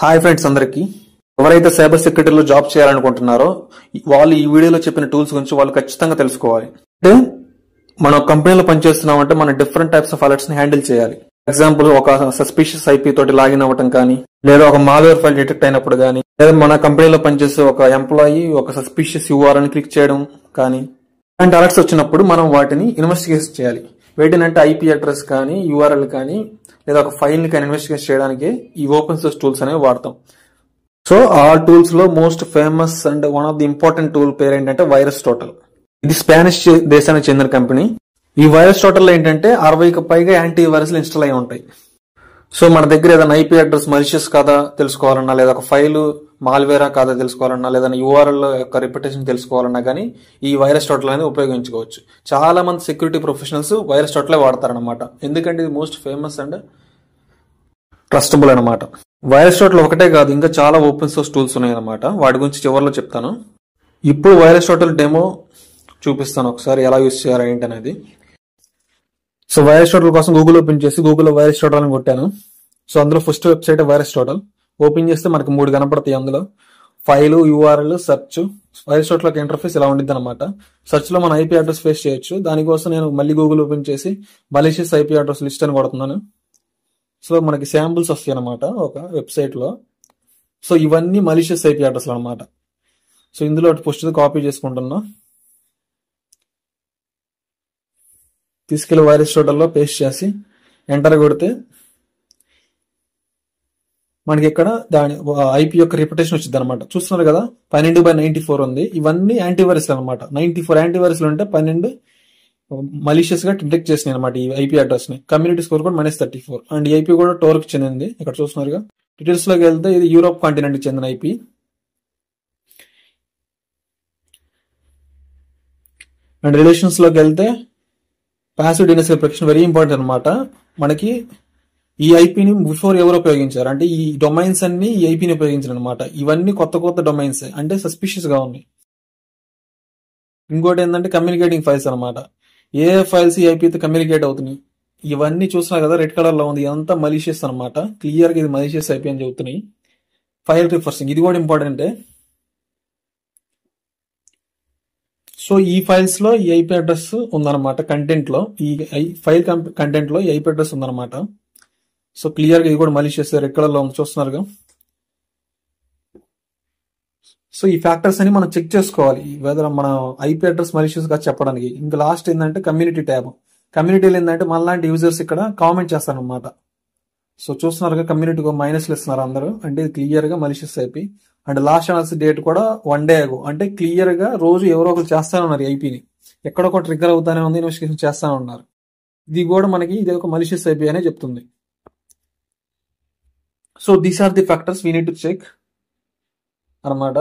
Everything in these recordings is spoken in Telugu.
హాయ్ ఫ్రెండ్స్ అందరికి ఎవరైతే సైబర్ సెక్యూరిటీలో జాబ్ చేయాలనుకుంటున్నారో వాళ్ళు ఈ వీడియోలో చెప్పిన టూల్స్ గురించి వాళ్ళు ఖచ్చితంగా తెలుసుకోవాలి. అంటే మనం కంపెనీలో పనిచేస్తున్నామంటే మనం డిఫరెంట్ టైప్స్ ఆఫ్ అలర్ట్స్ ని హ్యాండిల్ చేయాలి. ఎగ్జాంపుల్ ఒక సస్పిషియస్ ఐపీ తోటి లాగిన్ అవ్వటం కానీ, లేదా ఒక మాల్వేర్ ఫైల్ డిటెక్ట్ అయినప్పుడు కానీ, లేదా మన కంపెనీలో పనిచేసే ఒక ఎంప్లాయీ ఒక సస్పిషియస్ యూఆర్ఎల్ క్లిక్ చేయడం కానీ, ఇలాంటి అలర్ట్స్ వచ్చినప్పుడు మనం వాటిని ఇన్వెస్టిగేషన్ చేయాలి. వేటినంటే ఐపీ అడ్రస్ కానీ, యూఆర్ఎల్ కానీ, లేదా ఒక ఫైల్ ని కానీ ఇన్వెస్టిగేట్ చేయడానికి ఈ ఓపెన్ సోర్స్ టూల్స్ అనేవి వాడతాం. సో ఆ టూల్స్ లో most famous and one of the important tool పేరు ఏంటంటే వైరస్ టోటల్. ఇది స్పానిష్ దేశానికి చెందిన కంపెనీ. ఈ వైరస్ టోటల్ లో ఏంటంటే 60కి పైగా యాంటీ వైరస్లు ఇన్స్టాల్ అయి ఉంటాయి. సో మన దగ్గర ఏదైనా ఐపీ అడ్రస్ మలిషియస్ కాదా తెలుసుకోవాలన్నా, లేదా ఒక ఫైల్ మాల్వేరా కాదా తెలుసుకోవాలన్నా, లేదా యూఆర్ఎల్ యొక్క రిప్యుటేషన్ తెలుసుకోవాలన్నా కానీ ఈ వైరస్ టోటల్ అనేది ఉపయోగించుకోవచ్చు. చాలా మంది సెక్యూరిటీ ప్రొఫెషనల్స్ వైరస్ టోటలే వాడతారనమాట. ఎందుకంటే ఇది మోస్ట్ ఫేమస్ అండ్ ట్రస్టబుల్ అనమాట. వైరస్ టోటల్ ఒకటే కాదు, ఇంకా చాలా ఓపెన్ సోర్స్ టూల్స్ ఉన్నాయి అనమాట. వాటి గురించి చివరిలో చెప్తాను. ఇప్పుడు వైరస్ టోటల్ డెమో చూపిస్తాను ఒకసారి ఎలా యూజ్ చేయాలి ఏంటి అనేది. సో వైరస్ టోటల్ కోసం గూగుల్ ఓపెన్ చేసి గూగుల్లో వైరస్ టోటల్ అని కొట్టాను. సో అందులో first website virus total open చేస్తే మనకి 3 కనపడతాయి. అందులో file, URL, search. Virus total interface ఇలా ఉండిద్ది అనమాట. సెర్చ్ లో మన ఐపీ అడ్రస్ ఫేస్ చేయొచ్చు. దానికోసం నేను మళ్ళీ గూగుల్ ఓపెన్ చేసి మలీషియస్ ఐపీ అడ్రస్ లిస్ట్ అని కొడుతున్నాను. సో మనకి శాంపుల్స్ వస్తాయి అనమాట ఒక వెబ్సైట్ లో. సో ఇవన్నీ మలీషియస్ ఐపీ అడ్రస్లు అనమాట. సో ఇందులో ఫస్ట్ కాపీ చేసుకుంటున్నా, తీసుకెళ్లి వైరస్ టోటల్లో పేస్ట్ చేసి ఎంటర్ కొడితే మనకి ఇక్కడ దాని ఐపీ యొక్క రిప్యుటేషన్ వచ్చింది అనమాట. చూస్తున్నారు కదా, 12/94 ఉంది. ఇవన్నీ యాంటీవైరస్ అనమాట. 94 యాంటీవైరస్లు ఉంటే 12 మలీషియస్ గా డిటెక్ట్ చేసినాయి అనమాట ఈ ఐపీ అడ్రస్ ని. కమ్యూనిటీ స్కోర్ కూడా -34 అండ్ ఈ ఐపీ కూడా టోర్క్ చెందింది. ఇక్కడ చూస్తున్నారుగా. డీటెయిల్స్ లోకి వెళ్తే ఇది యూరోప్ కాంటినెంట్ కి చెందిన ఐపీ. అండ్ రిలేషన్స్ లోకి వెళ్తే passive DNS protection very important అనమాట. మనకి ఈ ఐపీని బిఫోర్ ఎవరు ఉపయోగించారు అంటే ఈ డొమైన్స్ అన్ని ఈ ఐపీని ఉపయోగించారు అనమాట. ఇవన్నీ కొత్త డొమైన్స్ అంటే సస్పిషియస్ గా ఉన్నాయి. ఇంకోటి ఏంటంటే కమ్యూనికేటింగ్ ఫైల్స్ అనమాట. ఏ ఫైల్స్ ఈ ఐపీతో కమ్యూనికేట్ అవుతున్నాయి ఇవన్నీ చూస్తున్నా కదా, రెడ్ కలర్ లో ఉంది. ఇదంతా మలీషియస్ అనమాట. క్లియర్ గా ఇది మలీషియస్ ఐపీ అని చెబుతున్నాయి. ఫైల్ రిఫర్సింగ్ ఇది కూడా ఇంపార్టెంటే. సో ఈ ఫైల్స్ లో ఈ ఐపీ అడ్రస్ ఉందన్నమాట. కంటెంట్ లో ఈ ఫైల్ కంటెంట్ లో ఈ ఐపీ అడ్రస్ ఉందన్నమాట. సో క్లియర్ గా ఇది కూడా మలీషియస్ రెడ్ కలర్ లో ఉంది, చూస్తున్నారుగా. సో ఈ ఫ్యాక్టర్స్ అని మనం చెక్ చేసుకోవాలి వెదర్ మన ఐపీ అడ్రస్ మలీషియస్ గా చెప్పడానికి. ఇంకా లాస్ట్ ఏంటంటే కమ్యూనిటీ ట్యాబ్. కమ్యూనిటీలో ఏంటంటే మనలాంటి యూజర్స్ ఇక్కడ కామెంట్ చేస్తారనమాట. సో చూస్తున్నారుగా, కమ్యూనిటీకి మైనస్లు ఇస్తున్నారు అందరూ. అంటే ఇది క్లియర్ గా malicious IP. And last analysis date కూడా 1 డే అగో. అంటే క్లియర్ గా రోజు ఎవరో ఒకరు చేస్తానే ఉన్నారు ఐపీని. ఎక్కడొక ట్రిగ్గర్ అవుతానే ఉంది, ఇన్వెస్టిగేషన్ చేస్తానే ఉన్నారు. ఇది కూడా మనకి ఇది ఒక మలీషియస్ ఐపీ అనే చెప్తుంది. So these are the factors we need to check అనమాట.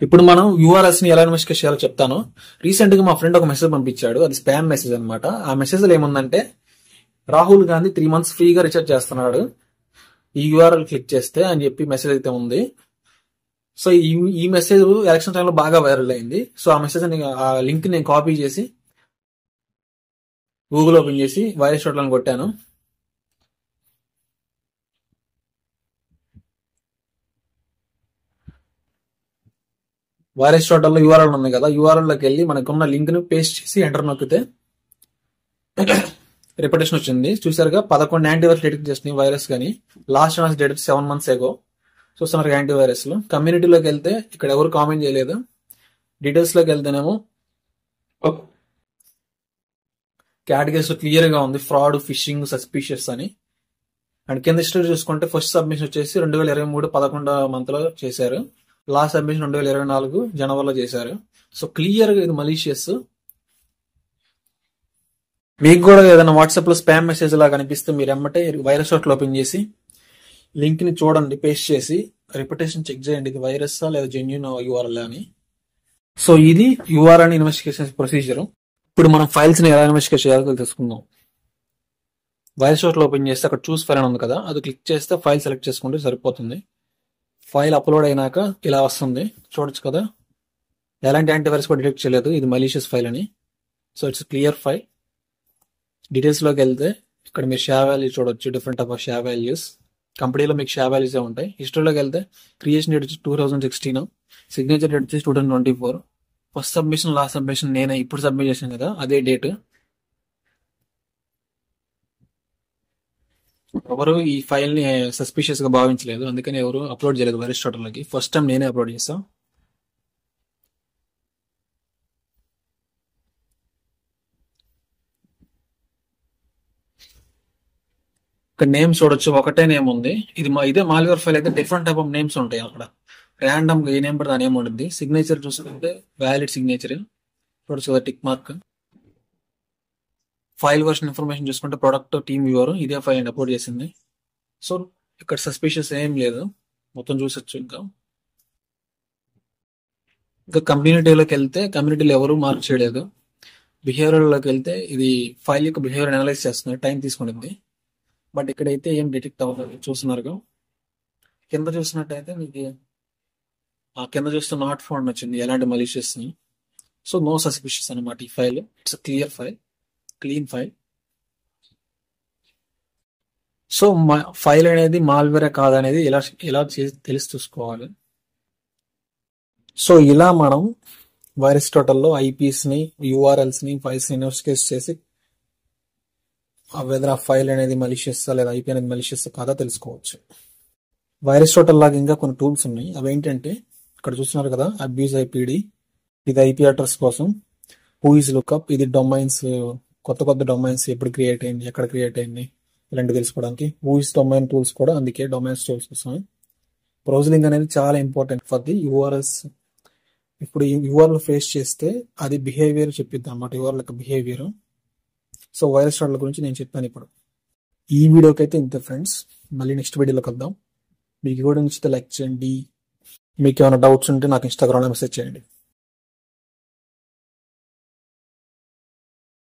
ఇప్పుడు మనం యూఆర్ఎస్ ని ఎలా ఇన్వెస్టిగేట్ చేయాలో చెప్తాను. రీసెంట్ గా మా ఫ్రెండ్ ఒక మెసేజ్ పంపించాడు. అది స్పామ్ మెసేజ్ అనమాట. ఆ మెసేజ్ లో ఏముందంటే, రాహుల్ గాంధీ 3 months ఫ్రీగా రీఛార్జ్ చేస్తున్నాడు ఈ యూఆర్ఎల్ క్లిక్ చేస్తే అని చెప్పి మెసేజ్ అయితే ఉంది. సో ఈ మెసేజ్ ఎలక్షన్ టైంలో బాగా వైరల్ అయింది. సో ఆ మెసేజ్ ఆ లింక్ నేను కాపీ చేసి గూగుల్ ఓపెన్ చేసి వైరస్ టోటల్ అని కొట్టాను. వైరస్ టోటల్లో యూఆర్ఎల్ ఉంది కదా, యూఆర్ఎల్ లోకి వెళ్ళి మనకున్న లింక్ ను పేస్ట్ చేసి ఎంటర్ నొక్కితే రిపిటేషన్ వచ్చింది. చూసారుగా, 11 యాంటీవైరస్ డిటెక్ట్ చేసినాయి వైరస్ కానీ. Last analysis date 7 months ago. చూస్తున్నారు యాంటీవైరస్ లో. కమ్యూనిటీలోకి వెళ్తే ఇక్కడ ఎవరు కామెంట్ చేయలేదు. డీటెయిల్స్ లోకి వెళ్తేనేమో కేటగిరీస్ క్లియర్ గా ఉంది, ఫ్రాడ్, ఫిషింగ్, సస్పిషియస్ అని. అండ్ కింద హిస్టరీ చూసుకుంటే ఫస్ట్ సబ్మిషన్ వచ్చేసి 2023 11వ month లో చేశారు. లాస్ట్ సబ్మిషన్ 2024 జనవరిలో చేశారు. సో క్లియర్ గా ఇది మలీషియస్. మీకు కూడా ఏదైనా వాట్సాప్ లో స్పామ్ మెసేజ్ లాగా కనిపిస్తే మీరు ఎమ్మటే వైరస్ టోటల్ ఓపెన్ చేసి లింక్ ని చూడండి, పేస్ట్ చేసి రిపిటేషన్ చెక్ చేయండి. ఇది వైరస్ లేదా జెన్యూన్ యూఆర్ఎల్ అని. సో ఇది యూఆర్ఎల్ ఇన్వెస్టిగేషన్ ప్రొసీజర్. ఇప్పుడు మనం ఫైల్స్ ని ఎలా ఇన్వెస్టిగేట్ చేయాలో తెలుసుకుందాం. వైరస్ టోటల్ ఓపెన్ చేస్తే అక్కడ చూస్ ఫైల్ అని ఉంది కదా, అది క్లిక్ చేస్తే ఫైల్ సెలెక్ట్ చేసుకుంటే సరిపోతుంది. ఫైల్ అప్లోడ్ అయినాక ఇలా వస్తుంది, చూడొచ్చు కదా. ఎలాంటి యాంటీవైరస్ కూడా డిటెక్ట్ చేయలేదు, ఇది మలీషియస్ ఫైల్ అని. So it's clear file. Details లోకి వెళ్తే ఇక్కడ మీరు షేర్ వాల్యూ చూడొచ్చు, different type of share values. కంపెనీలో మీకు షేర్ వాల్యూసే ఉంటాయి. హిస్టరీలోకి వెళ్తే క్రియేషన్ డేట్ వచ్చి 2016, సిగ్నేచర్ డేట్ వచ్చి 2024, ఫస్ట్ సబ్మిషన్ లాస్ట్ సబ్మిషన్ నేనే ఇప్పుడు సబ్మిట్ చేశాను కదా అదే డేట్. ఎవరు ఈ ఫైల్ ని సస్పిషియస్ గా భావించలేదు, అందుకని ఎవరు అప్లోడ్ చేయలేదు అరిస్టాటిల్లోకి. ఫస్ట్ టైం నేనే అప్లోడ్ చేస్తాను. ఇక్కడ నేమ్స్ చూడొచ్చు, ఒకటే నేమ్ ఉంది. ఇదే మాల్వేర్ ఫైల్ అయితే డిఫరెంట్ టైప్ ఆఫ్ నేమ్స్ ఉంటాయి. అక్కడ ర్యాండమ్ గా ఏ నేమ్ పడితే ఆ నేమ్ ఉంటుంది. సిగ్నేచర్ చూసుకుంటే వ్యాలిడ్ సిగ్నేచర్ చూడొచ్చు కదా, tick mark. File version information చూసుకుంటే ప్రొడక్ట్ టీమ్ వ్యూవర్ ఇదే ఫైల్ అప్లోడ్ చేసింది. సో ఇక్కడ సస్పిషియస్ ఏం లేదు, మొత్తం చూసొచ్చు. ఇంకా కమ్యూనిటీలోకి వెళ్తే కమ్యూనిటీలో ఎవరు మార్క్ చేయలేదు. బిహేవియర్లోకి వెళ్తే ఇది ఫైల్ యొక్క బిహేవియర్ అనలైజ్ చేస్తుంది, టైం తీసుకుంటుంది. బట్ ఇక్కడైతే ఏం డిటెక్ట్ అవ్వదు. చూస్తున్నారు కింద చూసినట్టయితే మీకు ఆ కింద చూస్తే నాట్ ఫౌండ్ వచ్చింది, ఎలాంటి మలిషియస్. సో నో సస్పిషియస్ అనమాట ఈ file. It's clear file, clean file. So file అనేది మాల్వేరే కాదనేది ఎలా తెలిసి చూసుకోవాలి. సో ఇలా మనం అరిస్టాటిల్లో ఐపీస్ ని, యూఆర్ఎల్స్ ని, ఫైల్స్ ని ఇన్వెస్టిగేట్ చేసి వెదర్ ఆ ఫైల్ అనేది మలిషియస్ లేదా ఐపీ అనేది మలిషియస్ కాదా తెలుసుకోవచ్చు. అరిస్టాటిల్ లాగా ఇంకా కొన్ని టూల్స్ ఉన్నాయి. అవి ఏంటంటే ఇక్కడ చూస్తున్నారు కదా, అబ్యూజ్ ఐపీడి, ఇది ఐపీ అడ్రస్ కోసం. హూ ఈజ్ లుక్అప్, ఇది డొమైన్స్, కొత్త డొమైన్స్ ఎప్పుడు క్రియేట్ అయింది, ఎక్కడ క్రియేట్ అయింది, ఇలాంటి తెలుసుకోవడానికి. హూ ఈజ్ డొమైన్ టూల్స్ కూడా అందుకే డొమైన్స్ టూల్స్ కోసం. బ్రౌజింగ్ అనేది చాలా ఇంపార్టెంట్ ఫర్ ది యూఆర్ఎల్స్. ఇప్పుడు ఈ యూఆర్ఎల్ ఫేస్ చేస్తే అది బిహేవియర్ చెప్పిద్దాం అన్నమాట, యూఆర్ఎల్ యొక్క బిహేవియర్. సో అరిస్టాటిల్ గురించి నేను చెప్పాను ఇప్పుడు. ఈ వీడియోకి అయితే ఇంతే ఫ్రెండ్స్, మళ్ళీ నెక్స్ట్ వీడియోలో కలుద్దాం. మీకు కూడా నచ్చితే లైక్ చేయండి. మీకు ఏమైనా డౌట్స్ ఉంటే నాకు ఇన్స్టాగ్రామ్లో మెసేజ్ చేయండి.